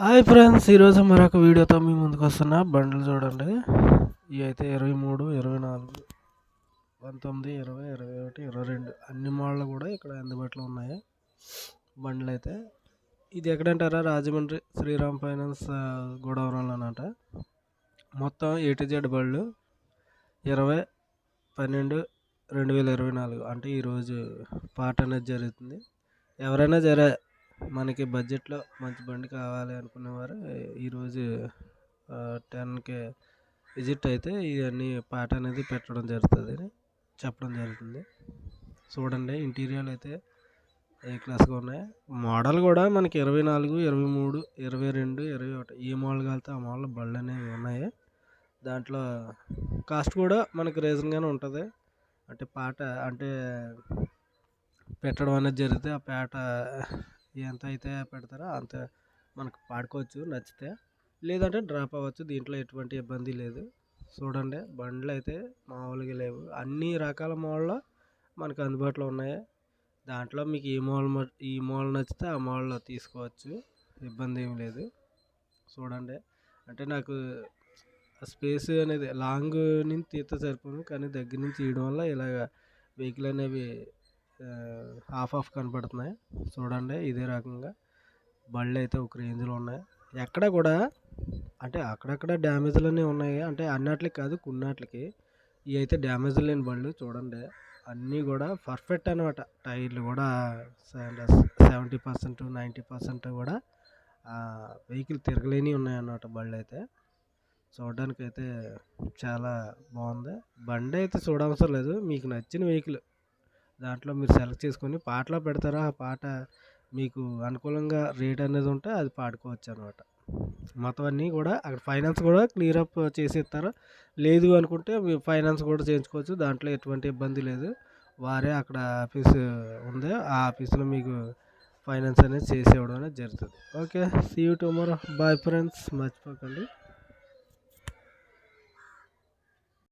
Hi friends, ఈరోజు మరొక వీడియోతో మీ ముందుకు వస్తున్నా. బండ్లు చూడండి. ఇవి అయితే 23, 24, 19, 20, 21, 22 అన్ని మోడళ్ళు కూడా ఇక్కడ అందుబాటులో ఉన్నాయి బండ్లు అయితే. ఇది ఎక్కడంటారా, రాజమండ్రి శ్రీరామ్ ఫైనాన్స్ గోడౌన్లో అన్నమాట. మొత్తం A to Z బళ్ళు 20/12/2024 అంటే ఈరోజు పాట అనేది జరుగుతుంది. ఎవరైనా జరే మనకి బడ్జెట్లో మంచి బండి కావాలి అనుకునేవారు ఈరోజు 10కి విజిట్ అయితే ఇవన్నీ పాట అనేది పెట్టడం జరుగుతుంది అని చెప్పడం జరుగుతుంది. చూడండి, ఇంటీరియర్ అయితే ఏ క్లాస్గా ఉన్నాయి. మోడల్ కూడా మనకి 24, 23, 22, 21 ఏ మోడల్ కలితే ఆ మోడల్ బళ్ళు అనేవి ఉన్నాయి. దాంట్లో కాస్ట్ కూడా మనకి రీజన్గానే ఉంటుంది. అంటే పాట అంటే పెట్టడం అనేది జరిగితే ఆ పేట ఎంత అయితే పెడతారో అంత మనకు పాడుకోవచ్చు నచ్చితే, లేదంటే డ్రాప్ అవ్వచ్చు. దీంట్లో ఎటువంటి ఇబ్బంది లేదు. చూడండి, బండ్లు అయితే మామూలుగా లేవు. అన్ని రకాల మోడళ్ళు మనకు అందుబాటులో ఉన్నాయి. దాంట్లో మీకు ఈ మోడల్ నచ్చితే ఆ మోడల్లో తీసుకోవచ్చు, ఇబ్బంది ఏమి లేదు. చూడండి, అంటే నాకు స్పేస్ అనేది లాంగ్ నుంచి తీస్తే సరిపోదు, కానీ దగ్గర నుంచి తీయడం వల్ల ఇలాగ వెహికల్ అనేవి హాఫ్ కనపడుతున్నాయి. చూడండి, ఇదే రకంగా బళ్ళు అయితే ఒక రేంజ్లో ఉన్నాయి. ఎక్కడ కూడా అంటే అక్కడక్కడ డ్యామేజ్లు అనేవి ఉన్నాయి. అంటే అన్నట్లకి కాదు, కొన్నాట్లకి. ఇవి అయితే డ్యామేజ్ లేని బళ్ళు. చూడండి, అన్నీ కూడా పర్ఫెక్ట్ అనమాట. టైర్లు కూడా 70%, 90% కూడా వెహికల్ తిరగలేని ఉన్నాయన్నమాట బళ్ళు అయితే. చూడడానికి అయితే చాలా బాగుంది. బండి అయితే చూడవసరం లేదు, మీకు నచ్చిన వెహికల్ దాంట్లో మీరు సెలెక్ట్ చేసుకొని పాటలో పెడతారా, ఆ పాట మీకు అనుకూలంగా రేట్ అనేది ఉంటే అది పాడుకోవచ్చు అనమాట. మొత్తం అన్నీ కూడా అక్కడ ఫైనాన్స్ కూడా క్లియర్ అప్ చేసి ఇస్తారు. లేదు అనుకుంటే మీరు ఫైనాన్స్ కూడా చేయించుకోవచ్చు, దాంట్లో ఎటువంటి ఇబ్బంది లేదు. వారే అక్కడ ఆఫీసు ఉంది, ఆ ఆఫీసులో మీకు ఫైనాన్స్ అనేది చేసి ఇవ్వడం అనేది జరుగుతుంది. Okay, see you tomorrow. Bye friends, మర్చిపోకండి.